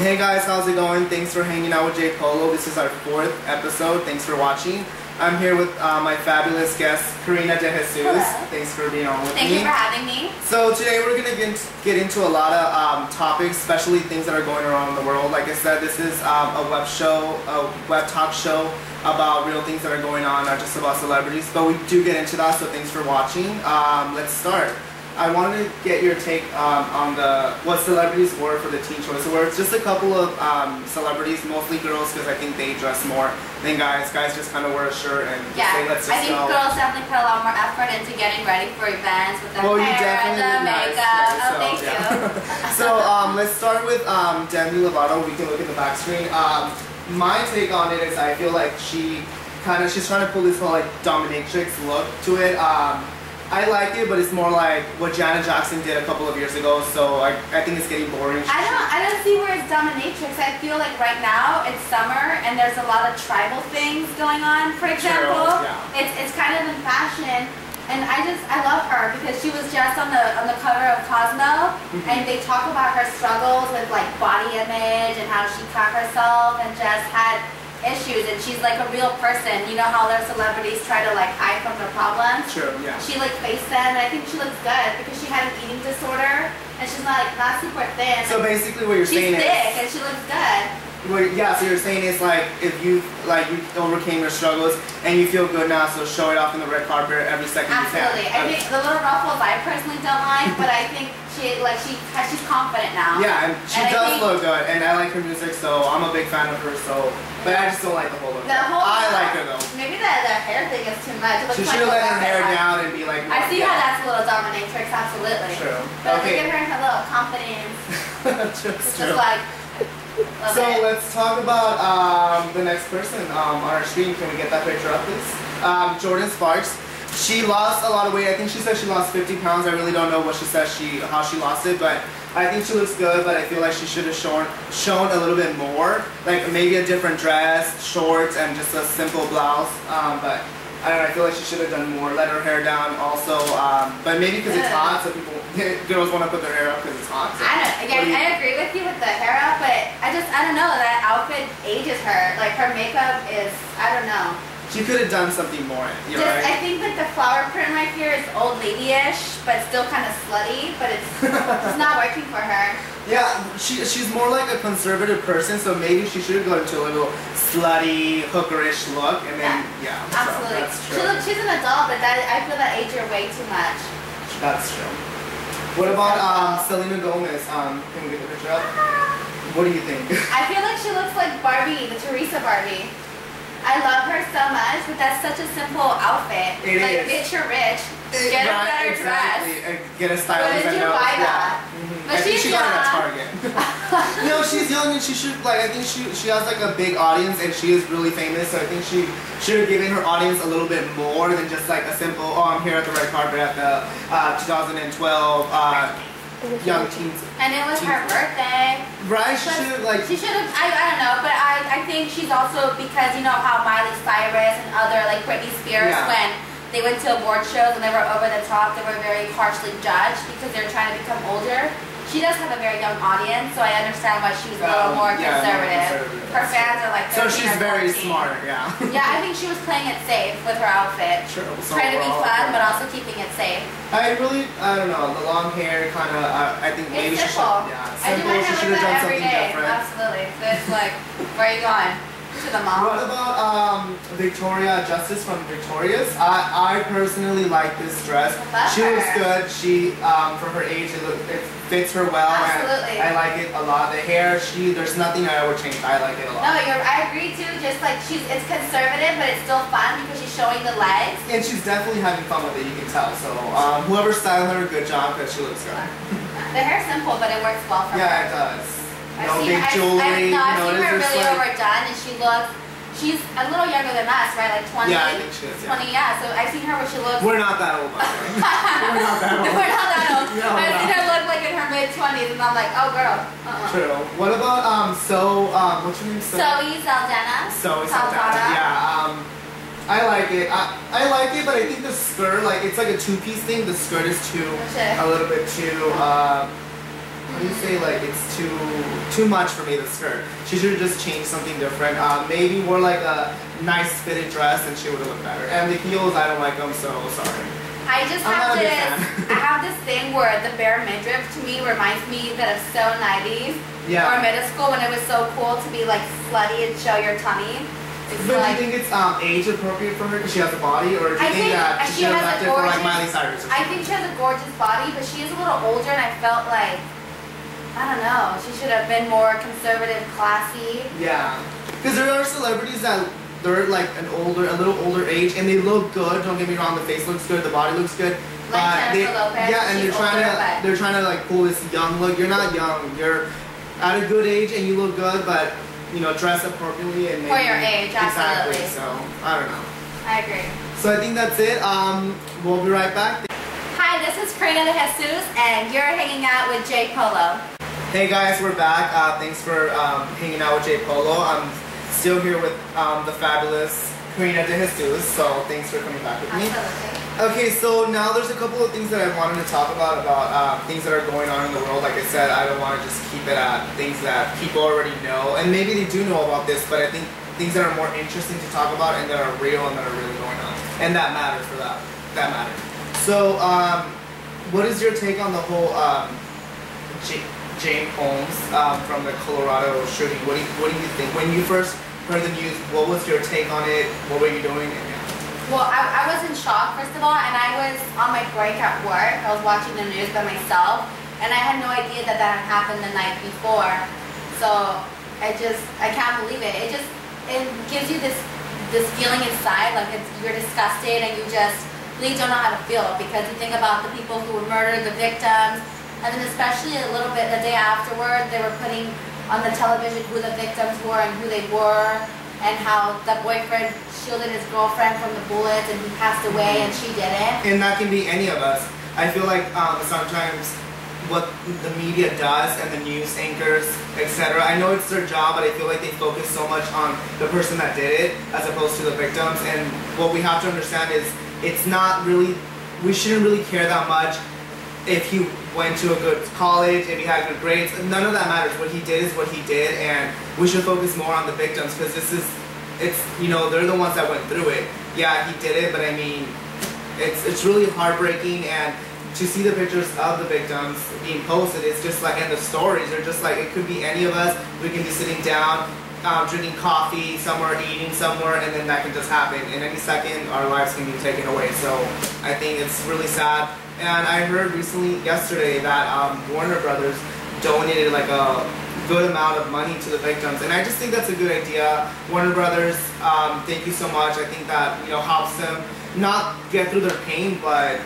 Hey guys, how's it going? Thanks for hanging out with JayPolo. This is our 4th episode. Thanks for watching. I'm here with my fabulous guest, Karina De Jesus. Hello. Thanks for being on with me. Thank you for having me. So today we're going to get into a lot of topics, especially things that are going around in the world. Like I said, this is a web talk show about real things that are going on, not just about celebrities. But we do get into that, so thanks for watching. Let's start. I wanted to get your take on what celebrities wore for the Teen Choice Awards. Just a couple of celebrities, mostly girls, because I think they dress more than guys. Guys just kind of wear a shirt and say, let's just go. I think girls definitely put a lot more effort into getting ready for events with their hair and the makeup. Oh, thank you. So let's start with Demi Lovato. We can look at the back screen. My take on it is I feel like she's trying to pull this whole like dominatrix look to it. I like it, but it's more like what Janet Jackson did a couple of years ago, so I think it's getting boring. I don't see where it's dominatrix. I feel like right now it's summer and there's a lot of tribal things going on, for example. True, yeah. It's kind of in fashion, and I love her because she was just on the cover of Cosmo, and they talk about her struggles with like body image and how she cut herself and just had issues, and she's like a real person. You know how their celebrities try to like hide from their problems? True, yeah. She like faced them, and I think she looks good because she had an eating disorder, and she's not super thin. So basically what you're saying is... She's thick, and she looks good. Yeah, so you're saying it's like if you overcame your struggles and you feel good now, so show it off in the red carpet every second you can. Absolutely. I think the little ruffles I personally don't like, but I think she's confident now. Yeah, and she does look good, and I like her music, so I'm a big fan of her. But I just don't like the whole look. I like her though. Maybe the hair thing is too much. She should have let her hair down and be like. I see how that's a little dominatrix, absolutely. True. But look at her and her little confidence. Just like. So let's talk about the next person on our screen. Can we get that picture up, please? Jordan Sparks. She lost a lot of weight. I think she said she lost 50 pounds. I really don't know what she said how she lost it, but I think she looks good. But I feel like she should have shown a little bit more, like maybe a different dress, shorts, and just a simple blouse. But I don't know. I feel like she should have done more. Let her hair down also. But maybe because it's hot, so girls want to put their hair up because it's hot. So. I agree with you with the hair up, but I don't know. That outfit ages her. Like her makeup is, I don't know. She could have done something more. Right. I think that the flower print right here is old lady-ish, but still kind of slutty. But it's not working for her. Yeah, she's more like a conservative person, so maybe she should go into a little slutty, hookerish look, and then absolutely. So that's true. She's an adult, but I feel that aged her way too much. That's true. What about Selena Gomez? Can we get the picture up? What do you think? I feel like she looks like Barbie, the Teresa Barbie. I love her so much, but that's such a simple outfit. It is. Bitch, you're rich. Get a better dress. Get a stylist. Where did you buy that? But she's young. At Target. No, she's young and she should I think she has like a big audience and she is really famous. So I think she should have given her audience a little bit more than just like a simple I'm here at the red carpet at the 2012 Young Teens. And it was her birthday. Right? She should have. I don't know, but I think she's also because you know how Miley Cyrus and other like Britney Spears when they went to award shows and they were over the top, they were very harshly judged because they're trying to become older. She does have a very young audience, so I understand why she was a little more conservative. Her fans are like 13 so she's very 14. smart, yeah. Yeah, I think she was playing it safe with her outfit. True. So trying to be fun, but also keeping it safe. I don't know, the long hair kind of, I think maybe she should, simple, she should have done something different. Absolutely. So it's like, where are you going? To the mall. What about Victoria Justice from Victoria's? I personally like this dress. She looks good. She, for her age, it fits her well. Absolutely. And I like it a lot. The hair, there's nothing I would change. I like it a lot. No, I agree too. Just like it's conservative, but it's still fun because she's showing the legs. And she's definitely having fun with it. You can tell. So whoever styled her, good job because she looks good. The hair's simple, but it works well for her. Yeah, it does. No big I've seen jewelry. her really overdone, and she's a little younger than us, right? Like 20. Yeah, I think she is. 20, yeah. So I've seen her where she looks. We're not that old, by the way. We're not that old. We're not that old. No, I've seen her look like in her mid-20s, and I'm like, oh, girl. True. What about what's your name? Zoe Saldana. Zoe Saldana. Yeah. I like it. I like it, but I think the skirt, like it's like a two-piece thing. The skirt is a little bit too. how do you say, like, it's too much for me, the skirt. She should have just changed something different. Maybe wore like a nice fitted dress and she would have looked better. And the heels, I don't like them, so sorry. I just have this, I have this thing where the bare midriff to me reminds me that of so 90s or middle school when it was so cool to be like slutty and show your tummy. But like, do you think it's age appropriate for her because she has a body, or do you think that she should have left it for like Miley Cyrus? I think she has a gorgeous body, but she is a little older, and I felt like, I don't know, she should have been more conservative, classy. Yeah, because there are celebrities that they're like a little older age, and they look good. Don't get me wrong, the face looks good, the body looks good. Like Jennifer Lopez. Yeah, and they're trying to like pull this young look. You're not young. You're at a good age, and you look good, but you know, dress appropriately and maybe, for your age, absolutely. Exactly. So I don't know. I agree. So I think that's it. We'll be right back. Hi, this is Karina de Jesus, and you're hanging out with JayPolo. Hey guys, we're back. Thanks for hanging out with JayPolo. I'm still here with the fabulous Karina de Jesus. So thanks for coming back with me. Absolutely. Okay, so now there's a couple of things that I wanted to talk about things that are going on in the world. Like I said, I don't want to just keep it at things that people already know, and maybe they do know about this, but I think things that are more interesting to talk about and that are real and that are really going on, and that matter for that matter. So, what is your take on the whole Jane Holmes from the Colorado shooting? What do you think? When you first heard the news, what was your take on it? What were you doing? Well, I was in shock, first of all, and I was on my break at work. I was watching the news by myself, and I had no idea that had happened the night before. So I can't believe it. It gives you this feeling inside, like you're disgusted, and you just really don't know how to feel, because you think about the people who were murdered, the victims, and then especially a little bit the day afterward, they were putting on the television who the victims were and who they were, and how the boyfriend shielded his girlfriend from the bullets and he passed away and she didn't. And that can be any of us. I feel like sometimes what the media does and the news anchors, etc. I know it's their job, but I feel like they focus so much on the person that did it as opposed to the victims. And what we have to understand is it's not really, we shouldn't really care that much if he went to a good college, if he had good grades. None of that matters. What he did is what he did, and we should focus more on the victims, because you know, they're the ones that went through it. Yeah, he did it, but I mean, it's really heartbreaking, and to see the pictures of the victims being posted, it's just like, and the stories are just like, it could be any of us. We can be sitting down, drinking coffee somewhere, eating somewhere, and then that can just happen. In any second, our lives can be taken away. So I think it's really sad. And I heard yesterday, that Warner Brothers donated like a good amount of money to the victims, and I just think that's a good idea. Warner Brothers, thank you so much. I think that, you know, helps them not get through their pain, but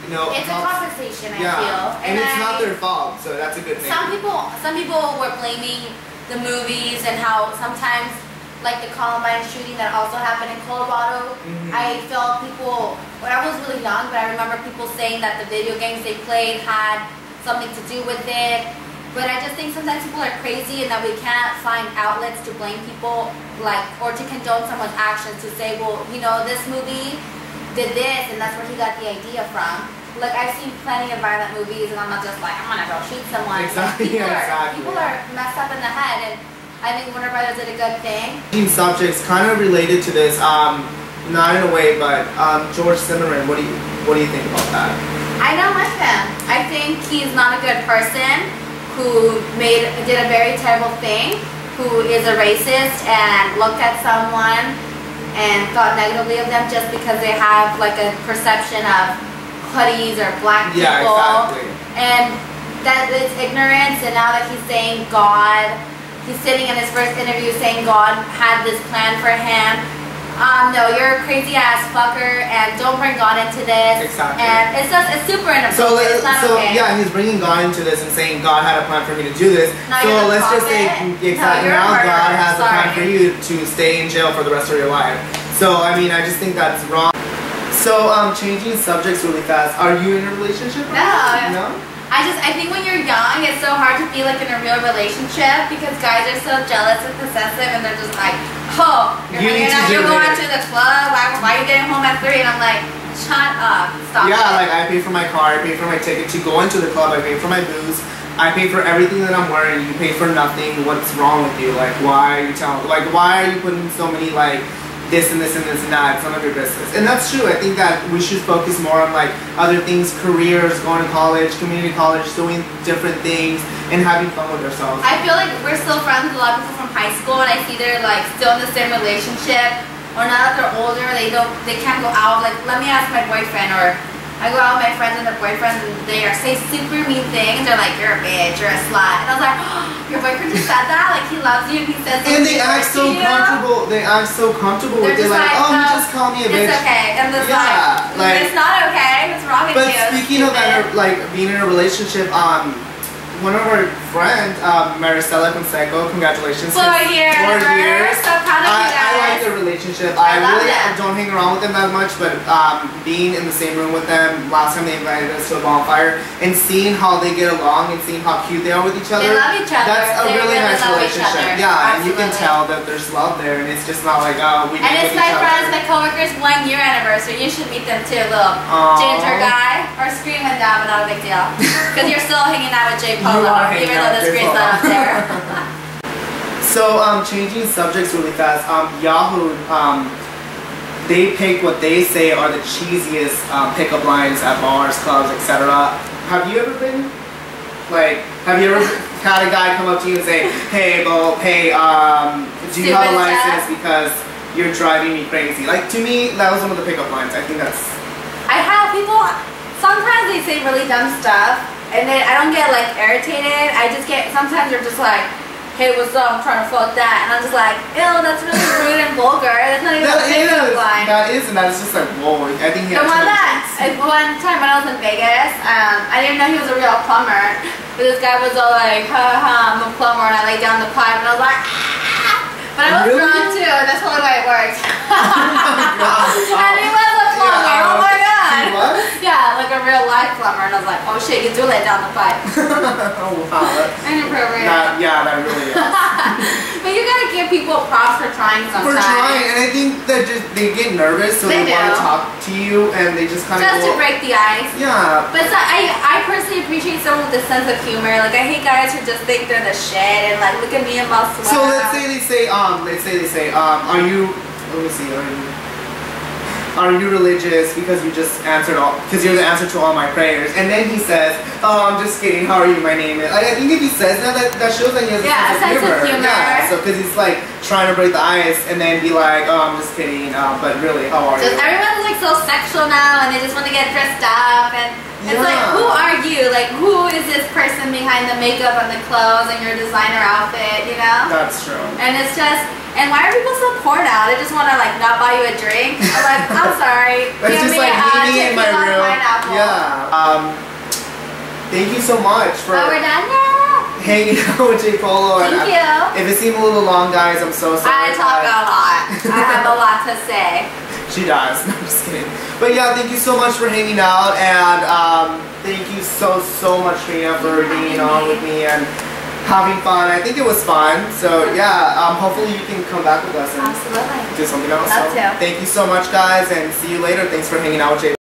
you know, it's a compensation. I feel, and it's not their fault, so that's a good thing. Some people were blaming the movies and how sometimes, like the Columbine shooting that also happened in Colorado. I felt people, when I was really young, but I remember people saying that the video games they played had something to do with it. But I just think sometimes people are crazy, and that we can't find outlets to blame people, like, or to condone someone's actions, to say, well, you know, this movie did this, and that's where he got the idea from. Like, I've seen plenty of violent movies, and I'm not just like, I'm gonna go shoot someone. Exactly. People are messed up in the head, and I think Warner Brothers did a good thing. Subjects kind of related to this, not in a way, but George Zimmerman. What do you think about that? I don't like him. I think he's not a good person, who did a very terrible thing, who is a racist and looked at someone and thought negatively of them just because they have like a perception of hoodies or black people. Yeah, exactly. And that is ignorance. And now that he's saying God, he's sitting in his first interview saying God had this plan for him. No, you're a crazy ass fucker, and don't bring God into this. Exactly. And it's super inappropriate. It's not okay. Yeah, he's bringing God into this and saying God had a plan for me to do this. Now so let's just say, exactly, no, now God has a plan for you to stay in jail for the rest of your life. So I mean, I just think that's wrong. So changing subjects really fast. Are you in a relationship? No. I think when you're young, it's so hard to be like in a real relationship, because guys are so jealous and possessive, and they're just like, oh, you're going to the club, why are you getting home at 3? And I'm like, shut up, stop it. Yeah, like I pay for my car, I pay for my ticket to go into the club, I pay for my booze. I pay for everything that I'm wearing. You pay for nothing. What's wrong with you? Like, why are you why are you putting so many, like, this and this and this and that? It's none of your business. And that's true. I think that we should focus more on, like, other things, careers, going to college, community college, doing different things, and having fun with ourselves. I feel like we're still friends with a lot of people from high school, and I see they're, like, still in the same relationship. Or now that they're older, they can't go out. Like, let me ask my boyfriend, or I go out with my friends and their boyfriends, and they say super mean things. They're like, you're a bitch, you're a slut. And I was like, oh, your boyfriend just said that? Like, he loves you, he says something. And they act so comfortable. They act so comfortable with it. Like, oh, you just call me a bitch. It's okay. And it's like, it's not okay. What's wrong with you? But speaking of that, like, being in a relationship, one of our friends, Maricela Conseco, congratulations. 4 years. 4 years. So proud of you guys. I like their relationship. I really them. don't hang around with them that much, but being in the same room with them, last time they invited us to a bonfire, and seeing how they get along and seeing how cute they are with each other. They love each other. That's a really nice relationship. Yeah, Absolutely. and you can tell that there's love there, and it's just not like, oh, we And it's my friends, my coworkers' 1 year anniversary. You should meet them too, little ginger guy. Or screen went down, but not a big deal. Because you're still hanging out with JayPolo, even though the screen's not up there. So, changing subjects really fast, Yahoo, they pick what they say are the cheesiest pickup lines at bars, clubs, etc. Have you ever been, like, have you ever had a guy come up to you and say, hey, Bo, hey, do you have a license because you're driving me crazy? Like, to me, that was one of the pickup lines. I think that's... I have people, sometimes they say really dumb stuff, and then I don't get, like, irritated. I just get, sometimes they're just like, hey, what's up, I'm trying to fuck that. And I'm just like, ew, that's really rude and vulgar. That's not even a pickup line. That is, and that's just like, whoa. I think he has one time when I was in Vegas, I didn't know he was a real plumber. But this guy was all like, ha ha, I'm a plumber, and I laid down the pipe, and I was like, ah! But I was drunk too, and that's the only way it worked. And he was a plumber, oh my god. He was? Yeah, like a real life plumber, and I was like, oh shit, you do lay down the pipe. Oh wow. Inappropriate. Yeah, that really is. But you gotta give people props for trying sometimes. For trying, and I think that just they get nervous, so they want to talk to you, and they just kind of to break the ice. Yeah. But so, I personally appreciate someone with a sense of humor. Like, I hate guys who just think they're the shit and like look at me and my sweat. So let's say they say, are you? Let me see. Are you religious? Because you just answered because you're the answer to all my prayers. And then he says, oh, I'm just kidding. How are you? My name is. I think if he says that shows that he has a sense of humor. Yeah. So because he's like trying to break the ice, and then be like, oh, I'm just kidding. But really, how are you? Everyone's like so sexual now, and they just want to get dressed up, and it's like, who are you? Like, who is this person behind the makeup and the clothes and your designer outfit? You know? That's true. And it's just. And why are people so poured out? They just want to like not buy you a drink. I'm like, I'm sorry. It's just like me in my room. Yeah. Thank you so much for we're done now. Hanging out with JayPolo. Thank you. If it seemed a little long, guys, I'm so sorry. I talk a lot. I have a lot to say. She does. No, I'm just kidding. But yeah, thank you so much for hanging out, and thank you so much, Trina, for being on with me and having fun. I think it was fun. So yeah, hopefully you can come back with us and do something else. Love to. Thank you so much, guys, and see you later. Thanks for hanging out with JayPolo.